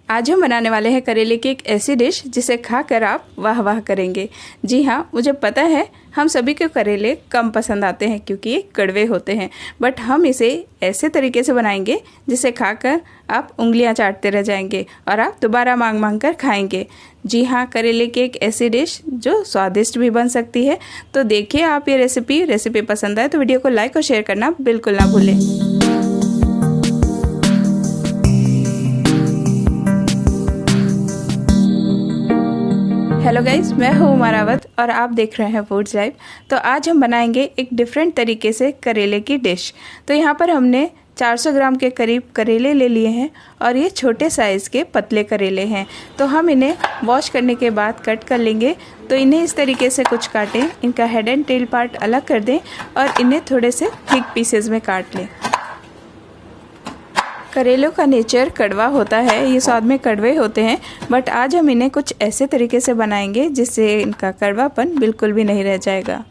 आज हम बनाने वाले हैं करेले की एक ऐसी डिश जिसे खाकर आप वाह वाह करेंगे। जी हाँ, मुझे पता है हम सभी को करेले कम पसंद आते हैं क्योंकि ये कड़वे होते हैं, बट हम इसे ऐसे तरीके से बनाएंगे जिसे खाकर आप उंगलियां चाटते रह जाएंगे और आप दोबारा मांग मांग कर खाएंगे। जी हाँ, करेले की एक ऐसी डिश जो स्वादिष्ट भी बन सकती है। तो देखिए आप ये रेसिपी पसंद आए तो वीडियो को लाइक और शेयर करना बिल्कुल ना भूलें। हेलो गाइज, मैं हूँ उमा रावत और आप देख रहे हैं फूड्स लाइव। तो आज हम बनाएंगे एक डिफरेंट तरीके से करेले की डिश। तो यहाँ पर हमने 400 ग्राम के करीब करेले ले लिए हैं और ये छोटे साइज़ के पतले करेले हैं। तो हम इन्हें वॉश करने के बाद कट कर लेंगे। तो इन्हें इस तरीके से कुछ काटें, इनका हेड एंड टेल पार्ट अलग कर दें और इन्हें थोड़े से थिक पीसेज में काट लें। करेलों का नेचर कड़वा होता है, ये स्वाद में कड़वे होते हैं, बट आज हम इन्हें कुछ ऐसे तरीके से बनाएंगे जिससे इनका कड़वापन बिल्कुल भी नहीं रह जाएगा।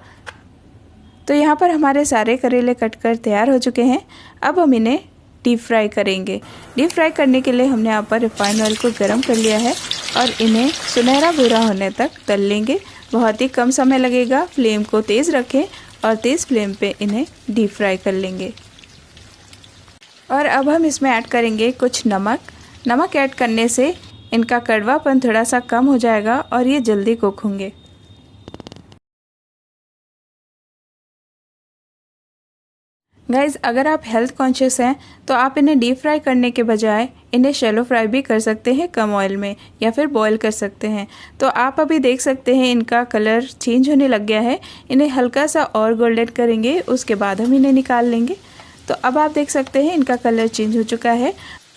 तो यहाँ पर हमारे सारे करेले कटकर तैयार हो चुके हैं। अब हम इन्हें डीप फ्राई करेंगे। डीप फ्राई करने के लिए हमने यहाँ पर रिफाइंड ऑयल को गर्म कर लिया है और इन्हें सुनहरा भूरा होने तक तल लेंगे। बहुत ही कम समय लगेगा। फ्लेम को तेज़ रखें और तेज़ फ्लेम पे इन्हें डीप फ्राई कर लेंगे। और अब हम इसमें ऐड करेंगे कुछ नमक ऐड करने से इनका कड़वापन थोड़ा सा कम हो जाएगा और ये जल्दी कुक होंगे। गाइज़, अगर आप हेल्थ कॉन्शियस हैं तो आप इन्हें डीप फ्राई करने के बजाय इन्हें शैलो फ्राई भी कर सकते हैं कम ऑयल में, या फिर बॉईल कर सकते हैं। तो आप अभी देख सकते हैं इनका कलर चेंज होने लग गया है। इन्हें हल्का सा और गोल्डन करेंगे, उसके बाद हम इन्हें निकाल लेंगे। तो अब आप देख सकते हैं इनका कलर चेंज हो चुका है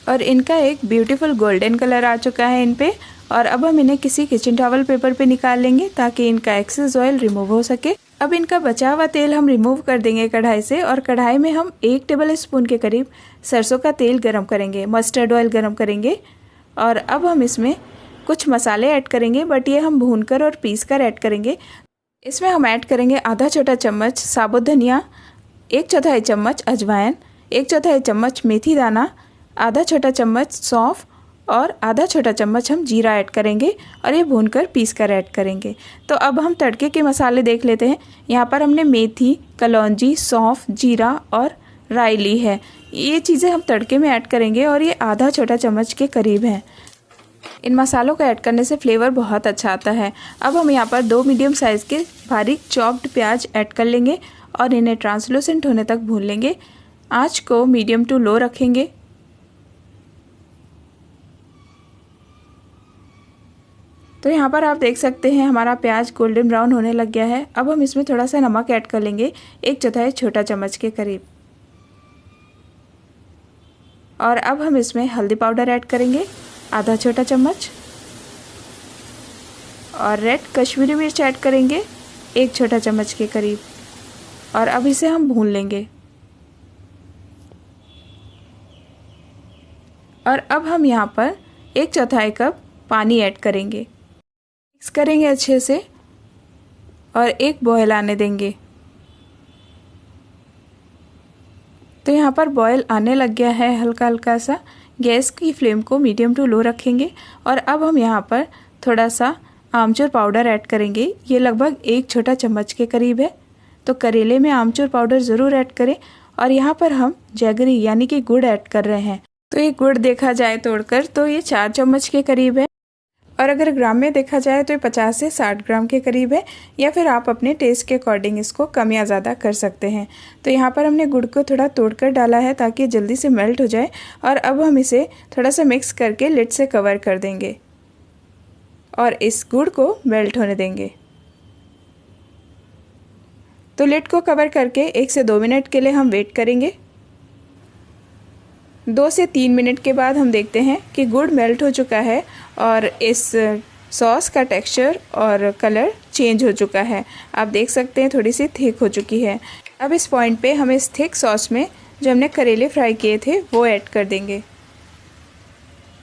और इनका एक ब्यूटीफुल गोल्डन कलर आ चुका है इन पे। और अब हम इन्हें किसी किचन टॉवल पेपर पे निकाल लेंगे ताकि इनका एक्सेस ऑयल रिमूव हो सके। अब इनका बचा हुआ तेल हम रिमूव कर देंगे कढ़ाई से और कढ़ाई में हम 1 टेबल स्पून के करीब सरसों का तेल गरम करेंगे, मस्टर्ड ऑयल गरम करेंगे। और अब हम इसमें कुछ मसाले ऐड करेंगे, बट ये हम भूनकर और पीस कर ऐड करेंगे। इसमें हम ऐड करेंगे आधा छोटा चम्मच साबुत धनिया, 1/4 चम्मच अजवाइन, 1/4 चम्मच मेथी दाना, आधा छोटा चम्मच सौंफ और आधा छोटा चम्मच हम जीरा ऐड करेंगे और ये भूनकर पीस कर ऐड करेंगे। तो अब हम तड़के के मसाले देख लेते हैं। यहाँ पर हमने मेथी, कलौंजी, सौंफ, जीरा और राई ली है। ये चीज़ें हम तड़के में ऐड करेंगे और ये आधा छोटा चम्मच के करीब है। इन मसालों को ऐड करने से फ्लेवर बहुत अच्छा आता है। अब हम यहाँ पर 2 मीडियम साइज़ के बारीक चॉप्ड प्याज ऐड कर लेंगे और इन्हें ट्रांसलूसेंट होने तक भून लेंगे। आंच को मीडियम टू लो रखेंगे। तो यहाँ पर आप देख सकते हैं हमारा प्याज गोल्डन ब्राउन होने लग गया है। अब हम इसमें थोड़ा सा नमक ऐड कर लेंगे, 1/4 छोटा चम्मच के करीब। और अब हम इसमें हल्दी पाउडर ऐड करेंगे, आधा छोटा चम्मच। और रेड कश्मीरी मिर्च ऐड करेंगे, 1 छोटा चम्मच के करीब। और अब इसे हम भून लेंगे। और अब हम यहाँ पर 1/4 कप पानी ऐड करेंगे, मिक्स करेंगे अच्छे से और एक बॉयल आने देंगे। तो यहाँ पर बॉयल आने लग गया है हल्का हल्का सा। गैस की फ्लेम को मीडियम टू लो रखेंगे। और अब हम यहाँ पर थोड़ा सा आमचूर पाउडर ऐड करेंगे, ये लगभग 1 छोटा चम्मच के करीब है। तो करेले में आमचूर पाउडर ज़रूर ऐड करें। और यहाँ पर हम जैगरी यानी कि गुड़ ऐड कर रहे हैं। तो ये गुड़ देखा जाए तोड़कर तो ये 4 चम्मच के करीब है, और अगर ग्राम में देखा जाए तो ये 50 से 60 ग्राम के करीब है, या फिर आप अपने टेस्ट के अकॉर्डिंग इसको कम या ज़्यादा कर सकते हैं। तो यहाँ पर हमने गुड़ को थोड़ा तोड़कर डाला है ताकि जल्दी से मेल्ट हो जाए। और अब हम इसे थोड़ा सा मिक्स करके लिड से कवर कर देंगे और इस गुड़ को मेल्ट होने देंगे। तो लिड को कवर करके 1 से 2 मिनट के लिए हम वेट करेंगे। 2 से 3 मिनट के बाद हम देखते हैं कि गुड़ मेल्ट हो चुका है और इस सॉस का टेक्सचर और कलर चेंज हो चुका है। आप देख सकते हैं थोड़ी सी थिक हो चुकी है। अब इस पॉइंट पे हम इस थिक सॉस में जो हमने करेले फ्राई किए थे वो ऐड कर देंगे।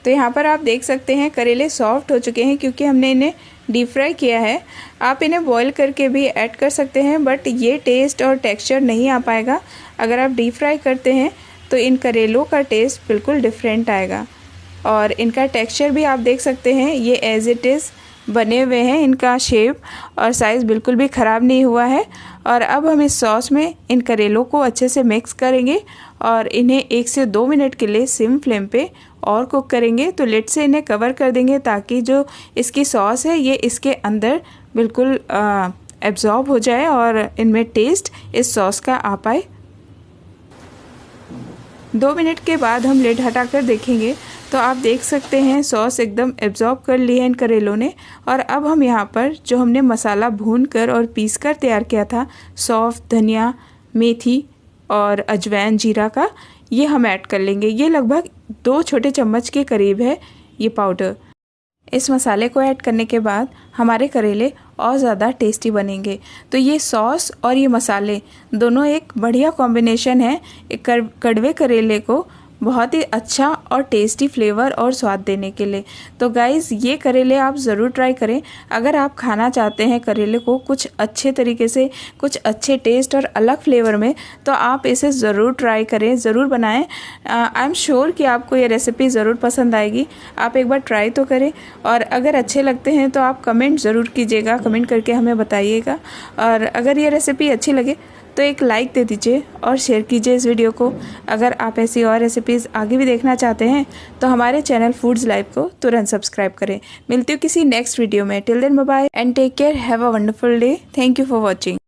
तो यहाँ पर आप देख सकते हैं करेले सॉफ्ट हो चुके हैं क्योंकि हमने इन्हें डीप फ्राई किया है। आप इन्हें बॉईल करके भी ऐड कर सकते हैं, बट ये टेस्ट और टेक्सचर नहीं आ पाएगा। अगर आप डीप फ्राई करते हैं तो इन करेलों का टेस्ट बिल्कुल डिफरेंट आएगा। और इनका टेक्सचर भी आप देख सकते हैं, ये एज इट इज़ बने हुए हैं। इनका शेप और साइज़ बिल्कुल भी ख़राब नहीं हुआ है। और अब हम इस सॉस में इन करेलों को अच्छे से मिक्स करेंगे और इन्हें 1 से 2 मिनट के लिए सिम फ्लेम पे और कुक करेंगे। तो लिड से इन्हें कवर कर देंगे ताकि जो इसकी सॉस है ये इसके अंदर बिल्कुल एब्जॉर्ब हो जाए और इनमें टेस्ट इस सॉस का आ पाए। 2 मिनट के बाद हम लिड हटाकर देखेंगे तो आप देख सकते हैं सॉस एकदम एब्जॉर्ब कर ली है इन करेलों ने। और अब हम यहाँ पर जो हमने मसाला भून कर और पीस कर तैयार किया था, सौंफ, धनिया, मेथी और अजवाइन, जीरा का, ये हम ऐड कर लेंगे। ये लगभग 2 छोटे चम्मच के करीब है ये पाउडर। इस मसाले को ऐड करने के बाद हमारे करेले और ज़्यादा टेस्टी बनेंगे। तो ये सॉस और ये मसाले दोनों एक बढ़िया कॉम्बिनेशन है एक कड़वे करेले को बहुत ही अच्छा और टेस्टी फ्लेवर और स्वाद देने के लिए। तो गाइज़ ये करेले आप ज़रूर ट्राई करें। अगर आप खाना चाहते हैं करेले को कुछ अच्छे तरीके से, कुछ अच्छे टेस्ट और अलग फ्लेवर में, तो आप इसे ज़रूर ट्राई करें, ज़रूर बनाएं। आई एम श्योर कि आपको ये रेसिपी ज़रूर पसंद आएगी। आप एक बार ट्राई तो करें और अगर अच्छे लगते हैं तो आप कमेंट ज़रूर कीजिएगा, कमेंट करके हमें बताइएगा। और अगर ये रेसिपी अच्छी लगे तो एक लाइक दे दीजिए और शेयर कीजिए इस वीडियो को। अगर आप ऐसी और रेसिपीज़ आगे भी देखना चाहते हैं तो हमारे चैनल फूड्स लाइव को तुरंत सब्सक्राइब करें। मिलती हूँ किसी नेक्स्ट वीडियो में। Till then bye bye and take care, have a wonderful day. Thank you for watching.